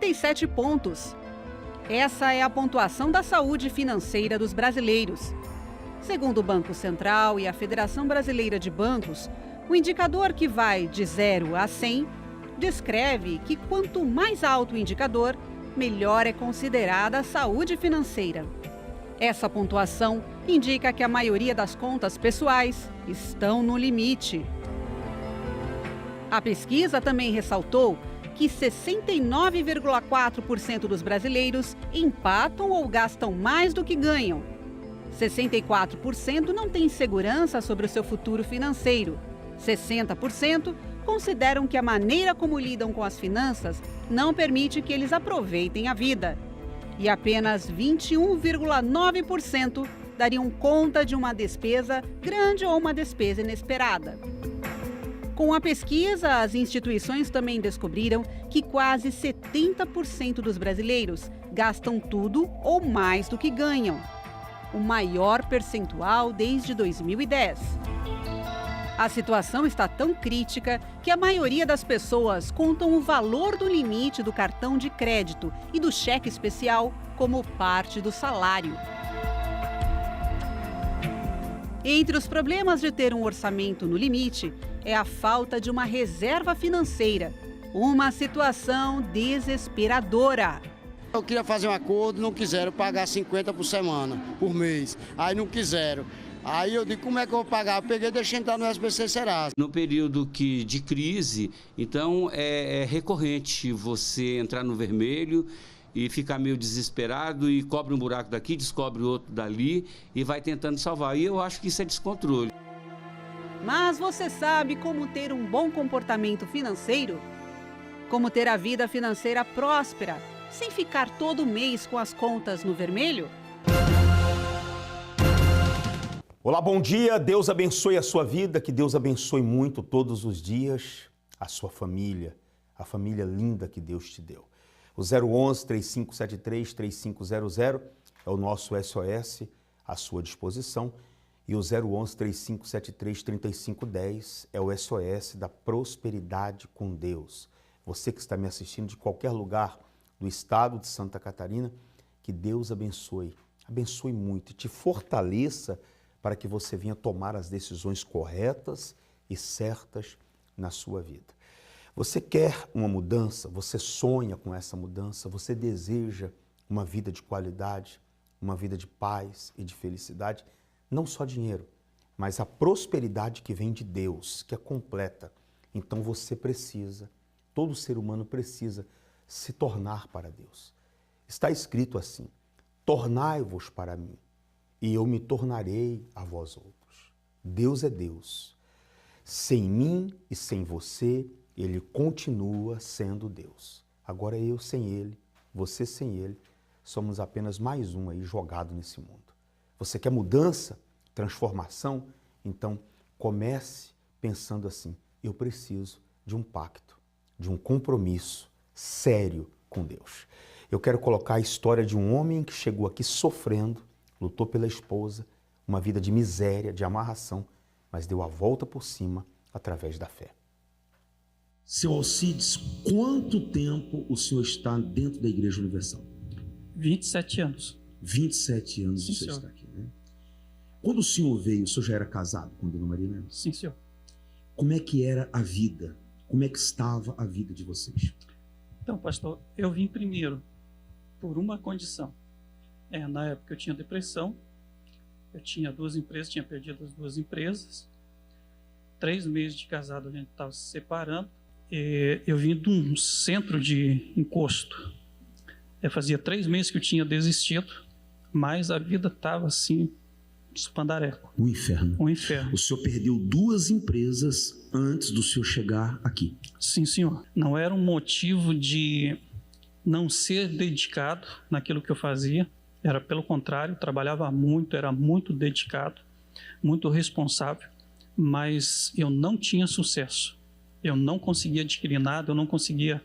97 pontos. Essa é a pontuação da saúde financeira dos brasileiros. Segundo o Banco Central e a Federação Brasileira de Bancos, o indicador que vai de 0 a 100 descreve que quanto mais alto o indicador, melhor é considerada a saúde financeira. Essa pontuação indica que a maioria das contas pessoais estão no limite. A pesquisa também ressaltou que 69,4% dos brasileiros empatam ou gastam mais do que ganham. 64% não têm segurança sobre o seu futuro financeiro. 60% consideram que a maneira como lidam com as finanças não permite que eles aproveitem a vida. E apenas 21,9% dariam conta de uma despesa grande ou uma despesa inesperada. Com a pesquisa, as instituições também descobriram que quase 70% dos brasileiros gastam tudo ou mais do que ganham, o maior percentual desde 2010. A situação está tão crítica que a maioria das pessoas contam o valor do limite do cartão de crédito e do cheque especial como parte do salário. Entre os problemas de ter um orçamento no limite é a falta de uma reserva financeira, uma situação desesperadora. Eu queria fazer um acordo, não quiseram pagar 50 por semana, por mês. Aí não quiseram. Aí eu digo, como é que eu vou pagar? Eu peguei e deixei entrar no SBC Serasa. No período de crise, então é recorrente você entrar no vermelho e ficar meio desesperado e cobre um buraco daqui, descobre outro dali e vai tentando salvar. E eu acho que isso é descontrole. Mas você sabe como ter um bom comportamento financeiro? Como ter a vida financeira próspera, sem ficar todo mês com as contas no vermelho? Olá, bom dia. Deus abençoe a sua vida, que Deus abençoe muito todos os dias a sua família, a família linda que Deus te deu. O 011-3573-3500 é o nosso SOS à sua disposição e o 011-3573-3510 é o SOS da prosperidade com Deus. Você que está me assistindo de qualquer lugar do estado de Santa Catarina, que Deus abençoe muito e te fortaleça para que você venha tomar as decisões corretas e certas na sua vida. Você quer uma mudança, você sonha com essa mudança, você deseja uma vida de qualidade, uma vida de paz e de felicidade, não só dinheiro, mas a prosperidade que vem de Deus, que é completa. Então você precisa, todo ser humano precisa se tornar para Deus. Está escrito assim: tornai-vos para mim, e eu me tornarei a vós outros. Deus é Deus. Sem mim e sem você, Ele continua sendo Deus. Agora eu sem Ele, você sem Ele, somos apenas mais um aí jogado nesse mundo. Você quer mudança, transformação? Então comece pensando assim: eu preciso de um pacto, de um compromisso sério com Deus. Eu quero colocar a história de um homem que chegou aqui sofrendo, lutou pela esposa, uma vida de miséria, de amarração, mas deu a volta por cima através da fé. Seu Alcides, quanto tempo o senhor está dentro da Igreja Universal? 27 anos. 27 anos o senhor está aqui, né? Quando o senhor veio, o senhor já era casado com Dona Maria Helena? Sim, senhor. Como é que era a vida? Como é que estava a vida de vocês? Então, pastor, eu vim primeiro por uma condição. Na época eu tinha depressão, eu tinha 2 empresas, tinha perdido as 2 empresas. 3 meses de casado a gente estava se separando. Eu vim de um centro de encosto. Fazia 3 meses que eu tinha desistido, mas a vida estava assim, espandareco. Um inferno. Um inferno. O senhor perdeu 2 empresas antes do senhor chegar aqui? Sim, senhor. Não era um motivo de não ser dedicado naquilo que eu fazia. Era pelo contrário, trabalhava muito, era muito dedicado, muito responsável, mas eu não tinha sucesso. Eu não conseguia adquirir nada, eu não conseguia...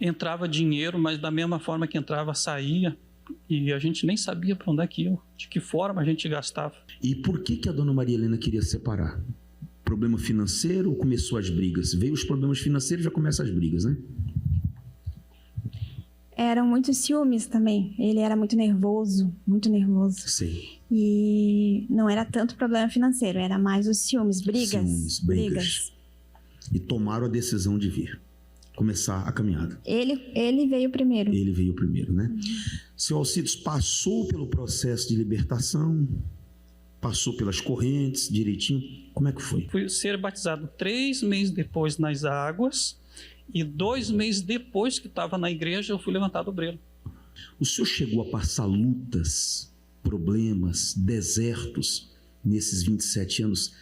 entrava dinheiro, mas da mesma forma que entrava, saía, e a gente nem sabia para onde é que ia, de que forma a gente gastava. E por que a Dona Maria Helena queria separar? Problema financeiro ou começou as brigas? Veio os problemas financeiros, já começam as brigas, né? eram muitos ciúmes também. Ele era muito nervoso, muito nervoso. Sei. E não era tanto problema financeiro, era mais os ciúmes, brigas. E tomaram a decisão de vir, começar a caminhada. Ele veio primeiro. Ele veio primeiro, né? Seu Alcides passou pelo processo de libertação, passou pelas correntes direitinho. Como é que foi? Fui ser batizado 3 meses depois nas águas e 2 meses depois que estava na igreja eu fui levantado do brelo. O senhor chegou a passar lutas, problemas, desertos nesses 27 anos?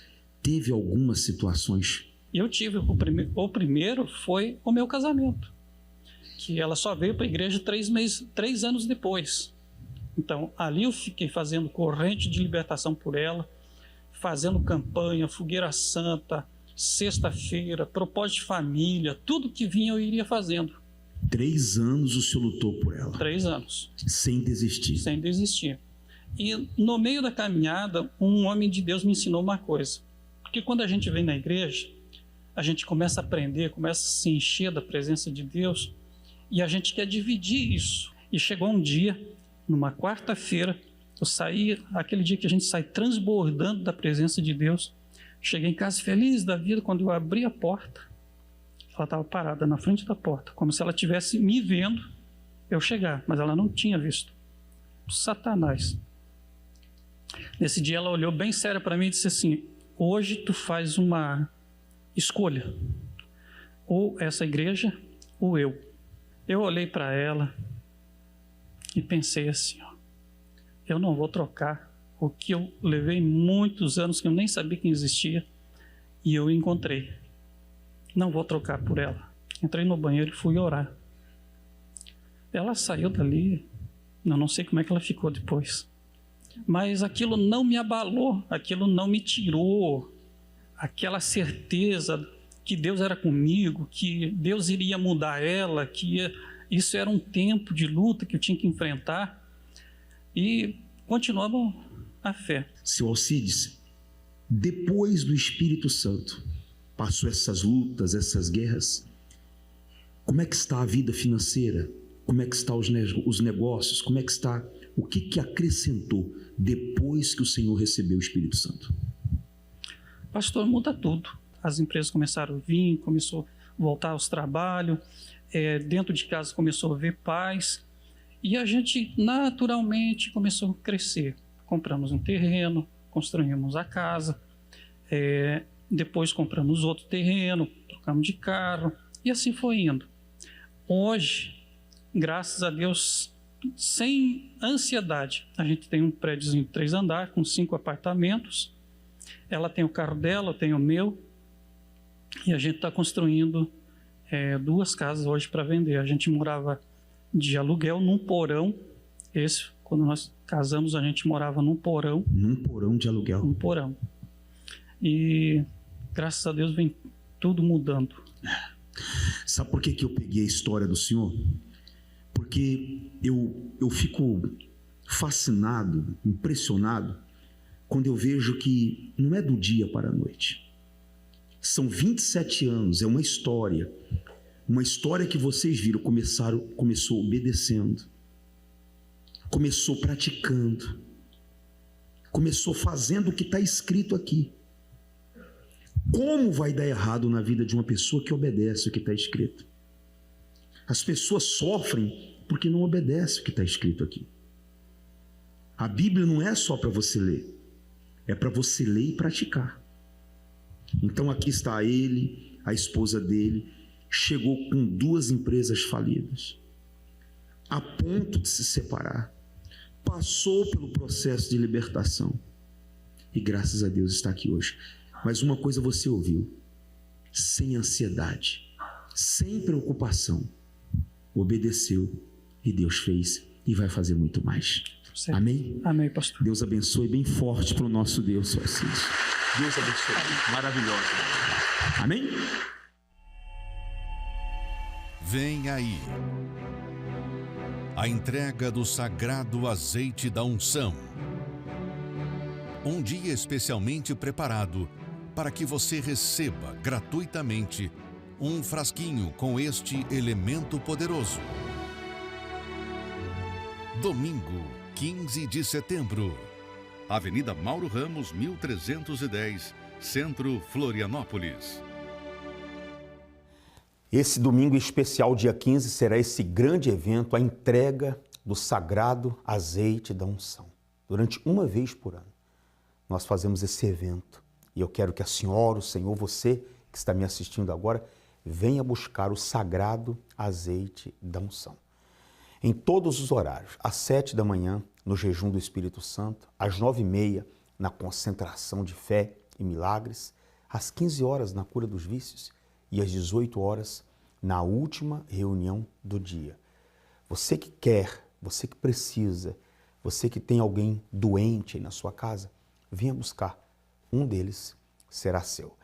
Teve algumas situações? Eu tive, o primeiro foi o meu casamento, que ela só veio para a igreja 3 anos depois. Então, ali eu fiquei fazendo corrente de libertação por ela, fazendo campanha, fogueira santa, sexta-feira, propósito de família, tudo que vinha eu iria fazendo. 3 anos o senhor lutou por ela? 3 anos. Sem desistir? Sem desistir. E no meio da caminhada, um homem de Deus me ensinou uma coisa. Porque quando a gente vem na igreja, a gente começa a aprender, começa a se encher da presença de Deus e a gente quer dividir isso. E chegou um dia, numa quarta-feira, eu saí, aquele dia que a gente sai transbordando da presença de Deus. Cheguei em casa feliz da vida, quando eu abri a porta, ela estava parada na frente da porta, como se ela estivesse me vendo eu chegar, mas ela não tinha visto. Satanás. Nesse dia ela olhou bem séria para mim e disse assim: hoje tu faz uma escolha, ou essa igreja ou eu. Eu olhei para ela e pensei assim, ó, eu não vou trocar o que eu levei muitos anos que eu nem sabia que existia e eu encontrei. Não vou trocar por ela. Entrei no banheiro e fui orar. Ela saiu dali, eu não sei como é que ela ficou depois, mas aquilo não me abalou, aquilo não me tirou aquela certeza que Deus era comigo, que Deus iria mudar ela, isso era um tempo de luta que eu tinha que enfrentar, e continuava a fé. Seu Alcides, depois do Espírito Santo, passou essas lutas, essas guerras, como é que está a vida financeira? Como é que estão os negócios? Como é que está? O que acrescentou depois que o Senhor recebeu o Espírito Santo? Pastor, muda tudo. As empresas começaram a vir, começou a voltar aos trabalhos, dentro de casa começou a ver paz, e a gente naturalmente começou a crescer. Compramos um terreno, construímos a casa, depois compramos outro terreno, trocamos de carro, e assim foi indo. Hoje, graças a Deus, sem ansiedade, a gente tem um prédiozinho de 3 andares, com 5 apartamentos, ela tem o carro dela, eu tenho o meu, e a gente está construindo 2 casas hoje para vender. A gente morava de aluguel num porão. Quando nós casamos, a gente morava num porão. Num porão de aluguel? Num porão. E graças a Deus vem tudo mudando. Sabe por que eu peguei a história do senhor? Porque eu fico fascinado, impressionado, quando eu vejo que não é do dia para a noite. São 27 anos, é uma história que vocês viram, começou obedecendo, começou praticando, começou fazendo o que está escrito aqui. Como vai dar errado na vida de uma pessoa que obedece o que está escrito? As pessoas sofrem porque não obedecem o que está escrito aqui. A Bíblia não é só para você ler, é para você ler e praticar. Então aqui está ele, a esposa dele, chegou com 2 empresas falidas, a ponto de se separar, passou pelo processo de libertação e graças a Deus está aqui hoje. Mas uma coisa você ouviu: sem ansiedade, sem preocupação, obedeceu e Deus fez e vai fazer muito mais. Certo. Amém? Amém, pastor. Deus abençoe bem forte para o nosso Deus, seu Alcides. Deus abençoe. Maravilhoso. Amém? Vem aí a entrega do sagrado azeite da unção. Um dia especialmente preparado para que você receba gratuitamente um frasquinho com este elemento poderoso. Domingo, 15 de setembro. Avenida Mauro Ramos, 1310, Centro, Florianópolis. Esse domingo especial, dia 15, será esse grande evento, a entrega do sagrado azeite da unção. Durante uma vez por ano, nós fazemos esse evento. E eu quero que a senhora, o senhor, você que está me assistindo agora, venha buscar o sagrado azeite da unção. Em todos os horários, às 7 da manhã, no jejum do Espírito Santo, às 9h30, na concentração de fé e milagres, às 15 horas, na cura dos vícios, e às 18 horas, na última reunião do dia. Você que quer, você que precisa, você que tem alguém doente aí na sua casa, venha buscar. Um deles será seu.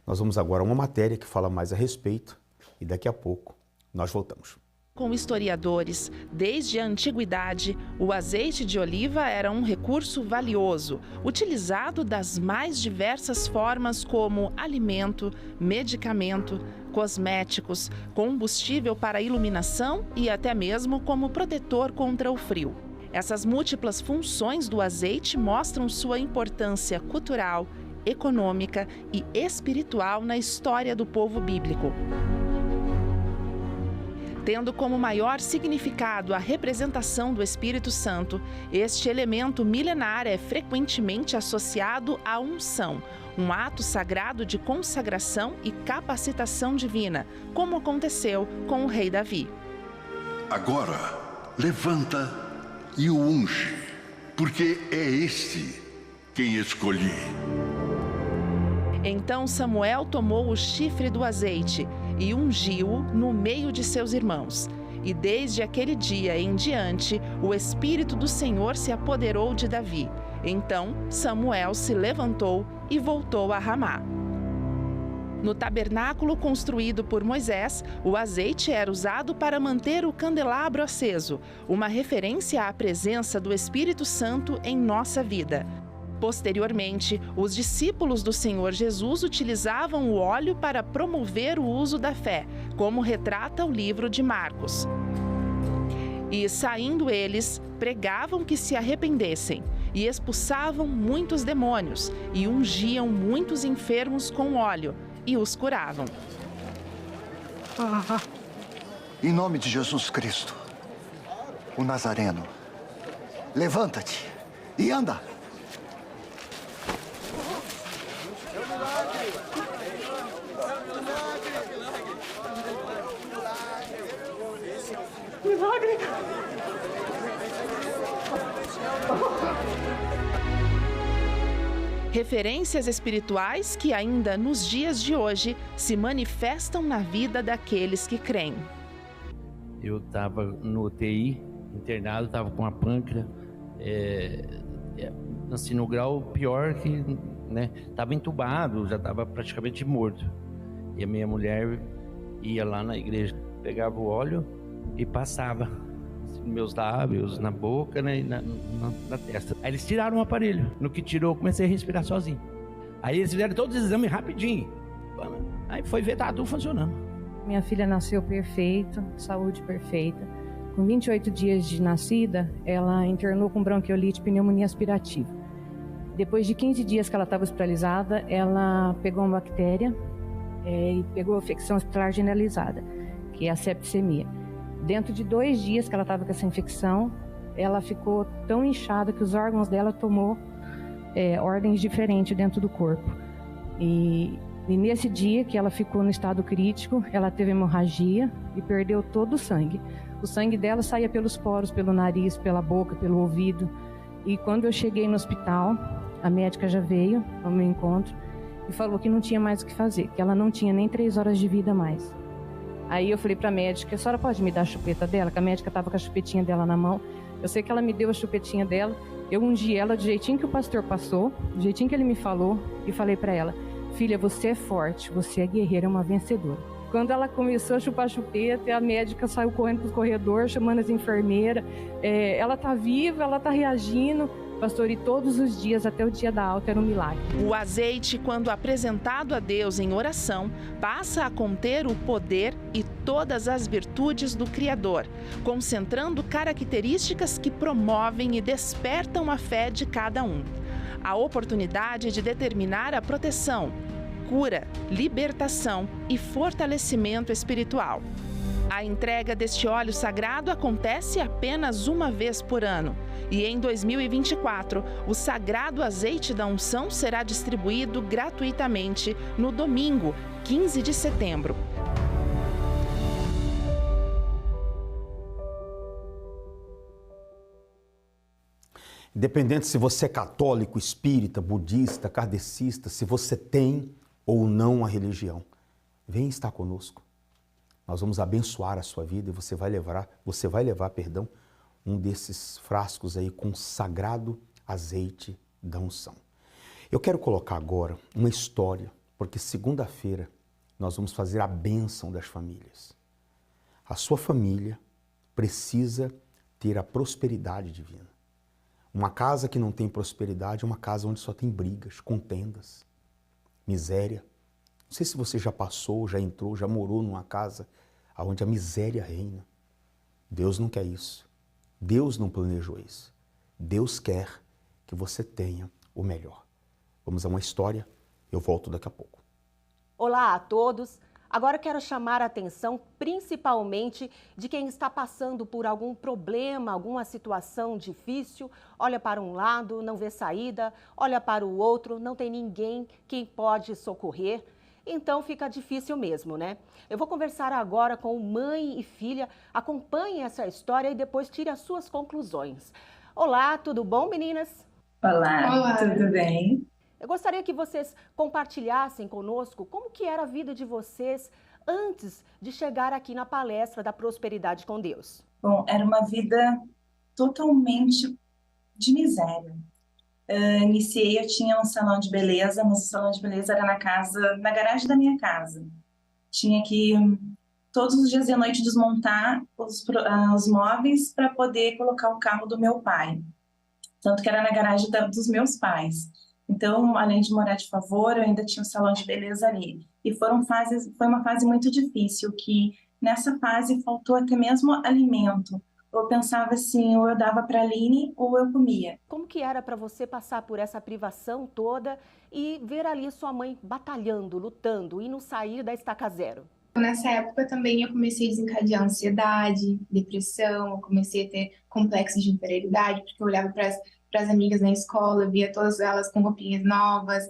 Nós vamos agora a uma matéria que fala mais a respeito e daqui a pouco nós voltamos. Com historiadores, desde a antiguidade, o azeite de oliva era um recurso valioso, utilizado das mais diversas formas como alimento, medicamento, cosméticos, combustível para iluminação e até mesmo como protetor contra o frio. Essas múltiplas funções do azeite mostram sua importância cultural, econômica e espiritual na história do povo bíblico. Tendo como maior significado a representação do Espírito Santo, este elemento milenar é frequentemente associado à unção, um ato sagrado de consagração e capacitação divina, como aconteceu com o rei Davi. Agora, levanta e o unge, porque é este quem escolhi. Então Samuel tomou o chifre do azeite e ungiu-o no meio de seus irmãos. E desde aquele dia em diante, o Espírito do Senhor se apoderou de Davi. Então Samuel se levantou e voltou a Ramá. No tabernáculo construído por Moisés, o azeite era usado para manter o candelabro aceso, uma referência à presença do Espírito Santo em nossa vida. Posteriormente, os discípulos do Senhor Jesus utilizavam o óleo para promover o uso da fé, como retrata o livro de Marcos. E, saindo eles, pregavam que se arrependessem, e expulsavam muitos demônios, e ungiam muitos enfermos com óleo, e os curavam. Em nome de Jesus Cristo, o Nazareno, levanta-te e anda. Milagre! Referências espirituais que ainda nos dias de hoje se manifestam na vida daqueles que creem. Eu estava no UTI, internado, estava com a pâncreas, assim, no grau pior que, né, estava entubado, já estava praticamente morto. E a minha mulher ia lá na igreja, pegava o óleo e passava nos meus lábios, na boca, né, e na testa. Aí eles tiraram o aparelho. No que tirou, eu comecei a respirar sozinho. Aí eles fizeram todos os exames rapidinho. Aí foi ver, tá tudo funcionando. Minha filha nasceu perfeita, saúde perfeita. Com 28 dias de nascida, ela internou com bronquiolite e pneumonia aspirativa. Depois de 15 dias que ela estava hospitalizada, ela pegou uma bactéria e pegou a infecção hospitalar generalizada, que é a septicemia. Dentro de 2 dias que ela estava com essa infecção, ela ficou tão inchada que os órgãos dela tomou ordens diferentes dentro do corpo. E nesse dia que ela ficou no estado crítico, ela teve hemorragia e perdeu todo o sangue. O sangue dela saía pelos poros, pelo nariz, pela boca, pelo ouvido. E quando eu cheguei no hospital, a médica já veio ao meu encontro e falou que não tinha mais o que fazer, que ela não tinha nem 3 horas de vida mais. Aí eu falei para a médica, a senhora pode me dar a chupeta dela? Que a médica estava com a chupetinha dela na mão. Eu sei que ela me deu a chupetinha dela. Eu ungi ela do jeitinho que o pastor passou, do jeitinho que ele me falou, e falei para ela, filha, você é forte, você é guerreira, é uma vencedora. Quando ela começou a chupar a chupeta, a médica saiu correndo pro corredor, chamando as enfermeiras. Ela tá viva, ela tá reagindo. pastor, e todos os dias até o dia da alta era um milagre. O azeite, quando apresentado a Deus em oração, passa a conter o poder e todas as virtudes do Criador, concentrando características que promovem e despertam a fé de cada um. A oportunidade de determinar a proteção, cura, libertação e fortalecimento espiritual. A entrega deste óleo sagrado acontece apenas uma vez por ano. E em 2024, o sagrado azeite da unção será distribuído gratuitamente no domingo, 15 de setembro. Independente se você é católico, espírita, budista, kardecista, se você tem ou não a religião, vem estar conosco. Nós vamos abençoar a sua vida e você vai levar, um desses frascos aí com sagrado azeite da unção. Eu quero colocar agora uma história, porque segunda-feira nós vamos fazer a bênção das famílias. A sua família precisa ter a prosperidade divina. Uma casa que não tem prosperidade é uma casa onde só tem brigas, contendas, miséria. Não sei se você já passou, já entrou, já morou numa casa onde a miséria reina. Deus não quer isso. Deus não planejou isso. Deus quer que você tenha o melhor. Vamos a uma história, eu volto daqui a pouco. Olá a todos. Agora quero chamar a atenção principalmente de quem está passando por algum problema, alguma situação difícil, olha para um lado, não vê saída, olha para o outro, não tem ninguém que pode socorrer. Então fica difícil mesmo, né? Eu vou conversar agora com mãe e filha. Acompanhem essa história e depois tire as suas conclusões. Olá, tudo bom, meninas? Olá, tudo bem? Eu gostaria que vocês compartilhassem conosco como que era a vida de vocês antes de chegar aqui na palestra da Prosperidade com Deus. Bom, era uma vida totalmente de miséria. Iniciei, eu tinha um salão de beleza, mas o salão de beleza era na garagem da minha casa. Tinha que todos os dias e à noite desmontar os móveis para poder colocar o carro do meu pai. Tanto que era na garagem dos meus pais. Então, além de morar de favor, eu ainda tinha um salão de beleza ali. E foi uma fase muito difícil, que nessa fase faltou até mesmo alimento. Eu pensava assim, ou eu dava para a Aline ou eu comia. Como que era para você passar por essa privação toda e ver ali sua mãe batalhando, lutando e não sair da estaca zero? Nessa época também eu comecei a desencadear ansiedade, depressão, eu comecei a ter complexos de inferioridade, porque eu olhava para as amigas na escola, via todas elas com roupinhas novas,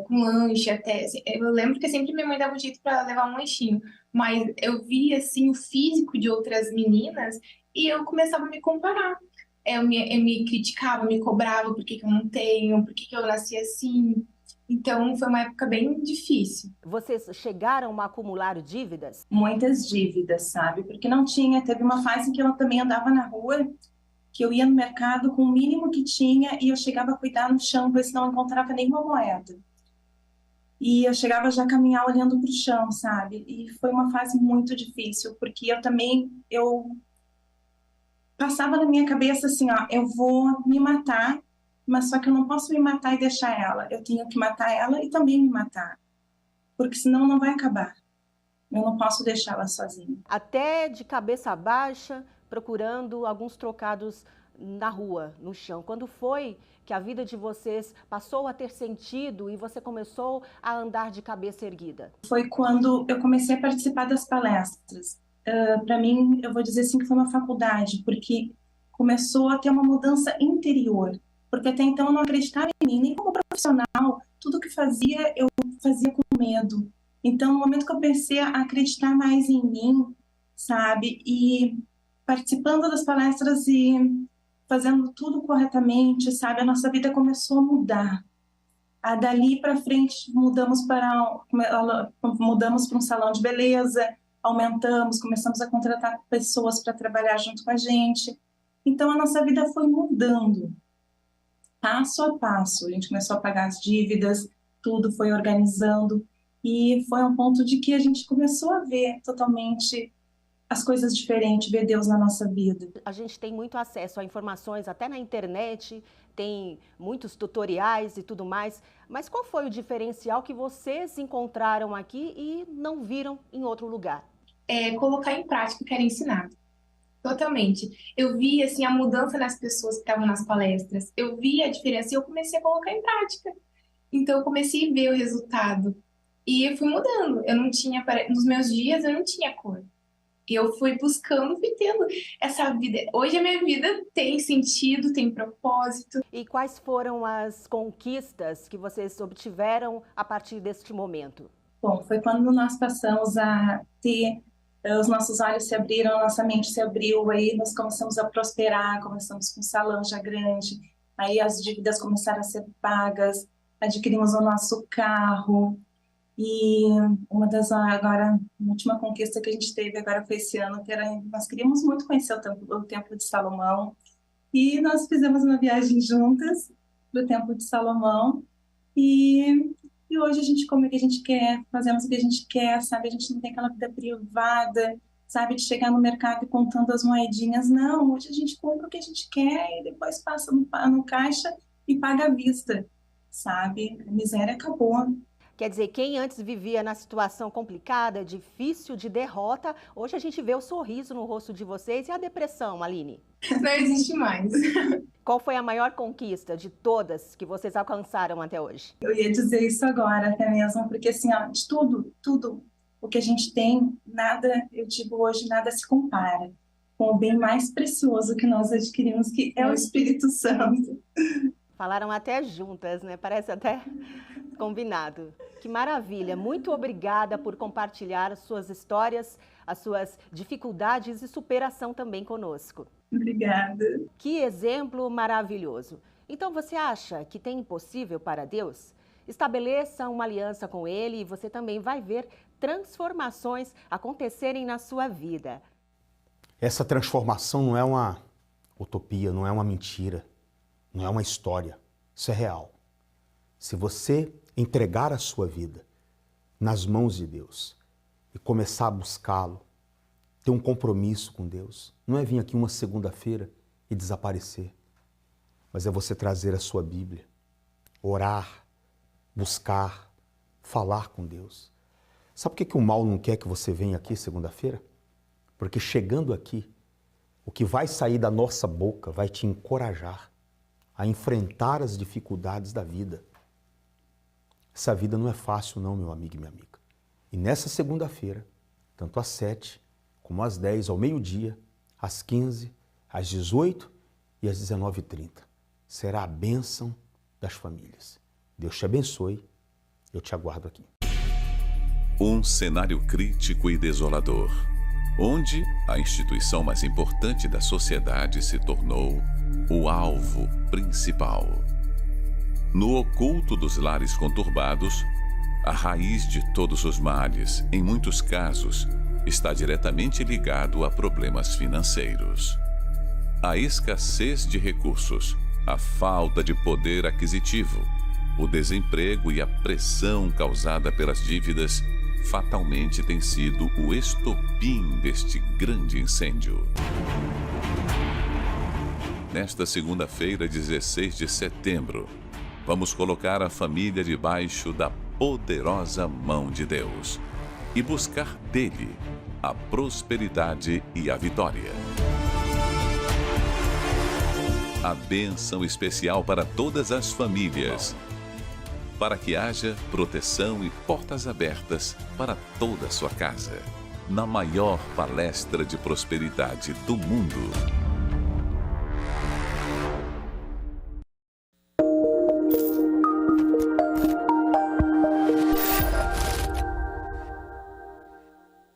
com lanche até. Eu lembro que sempre minha mãe dava um jeito para levar um lanchinho, mas eu via assim, o físico de outras meninas e eu começava a me comparar. Eu me criticava, me cobrava por que eu não tenho, por que eu nasci assim. Então, foi uma época bem difícil. Vocês chegaram a acumular dívidas? Muitas dívidas, sabe? Porque não tinha. Teve uma fase que eu também andava na rua, que eu ia no mercado com o mínimo que tinha e eu chegava a cuidar no chão, porque senão eu não encontrava nenhuma moeda. E eu chegava já a caminhar olhando para o chão, sabe? E foi uma fase muito difícil, porque eu passava na minha cabeça assim, ó, eu vou me matar, mas só que eu não posso me matar e deixar ela. Eu tenho que matar ela e também me matar, porque senão não vai acabar. Eu não posso deixar ela sozinha. Até de cabeça baixa, procurando alguns trocados na rua, no chão. Quando foi que a vida de vocês passou a ter sentido e você começou a andar de cabeça erguida? Foi quando eu comecei a participar das palestras. Para mim, eu vou dizer assim que foi uma faculdade, porque começou a ter uma mudança interior. Porque até então eu não acreditava em mim, nem como profissional. Tudo que fazia, eu fazia com medo. Então, no momento que eu comecei a acreditar mais em mim, sabe? E participando das palestras e fazendo tudo corretamente, sabe? A nossa vida começou a mudar. Dali para frente, mudamos para um salão de beleza, aumentamos, começamos a contratar pessoas para trabalhar junto com a gente. Então, a nossa vida foi mudando. Passo a passo, a gente começou a pagar as dívidas, tudo foi organizando e foi um ponto de que a gente começou a ver totalmente as coisas diferentes, ver Deus na nossa vida. A gente tem muito acesso a informações até na internet, tem muitos tutoriais e tudo mais, mas qual foi o diferencial que vocês encontraram aqui e não viram em outro lugar? Colocar em prática o que era ensinado. Totalmente. Eu vi assim, a mudança nas pessoas que estavam nas palestras, eu vi a diferença e eu comecei a colocar em prática. Então eu comecei a ver o resultado e eu fui mudando. Eu não tinha, nos meus dias eu não tinha cor. Eu fui buscando, fui tendo essa vida. Hoje a minha vida tem sentido, tem propósito. E quais foram as conquistas que vocês obtiveram a partir deste momento? Bom, foi quando nós passamos a ter, os nossos olhos se abriram, a nossa mente se abriu, aí nós começamos a prosperar, começamos com um salão já grande, aí as dívidas começaram a ser pagas, adquirimos o nosso carro. E uma das, agora, a última conquista que a gente teve agora foi esse ano, que era, nós queríamos muito conhecer o Templo de Salomão, e nós fizemos uma viagem juntas do Templo de Salomão, e hoje a gente come o que a gente quer, fazemos o que a gente quer, sabe? A gente não tem aquela vida privada, sabe? De chegar no mercado e contando as moedinhas, não, hoje a gente compra o que a gente quer e depois passa no caixa e paga à vista, sabe? A miséria acabou. Quer dizer, quem antes vivia na situação complicada, difícil, de derrota, hoje a gente vê o sorriso no rosto de vocês. E a depressão, Aline? Não existe mais. Qual foi a maior conquista de todas que vocês alcançaram até hoje? Eu ia dizer isso agora até mesmo, porque assim, ó, de tudo o que a gente tem, nada, eu digo hoje, nada se compara com o bem mais precioso que nós adquirimos, que é o Espírito Santo. Falaram até juntas, né? Parece até combinado. Que maravilha! Muito obrigada por compartilhar as suas histórias, as suas dificuldades e superação também conosco. Obrigada. Que exemplo maravilhoso. Então você acha que tem impossível para Deus? Estabeleça uma aliança com Ele e você também vai ver transformações acontecerem na sua vida. Essa transformação não é uma utopia, não é uma mentira, não é uma história. Isso é real. Se você entregar a sua vida nas mãos de Deus e começar a buscá-lo, ter um compromisso com Deus, não é vir aqui uma segunda-feira e desaparecer, mas é você trazer a sua Bíblia, orar, buscar, falar com Deus. Sabe por que o mal não quer que você venha aqui segunda-feira? Porque chegando aqui, o que vai sair da nossa boca vai te encorajar a enfrentar as dificuldades da vida. Essa vida não é fácil não, meu amigo e minha amiga. E nessa segunda-feira, tanto às 7, como às 10, ao meio-dia, às 15, às 18 e às 19h30, será a bênção das famílias. Deus te abençoe, eu te aguardo aqui. Um cenário crítico e desolador, onde a instituição mais importante da sociedade se tornou o alvo principal. No oculto dos lares conturbados, a raiz de todos os males, em muitos casos, está diretamente ligado a problemas financeiros. A escassez de recursos, a falta de poder aquisitivo, o desemprego e a pressão causada pelas dívidas fatalmente tem sido o estopim deste grande incêndio. Nesta segunda-feira, 16 de setembro, vamos colocar a família debaixo da poderosa mão de Deus e buscar dele a prosperidade e a vitória. A bênção especial para todas as famílias, para que haja proteção e portas abertas para toda a sua casa, na maior palestra de prosperidade do mundo.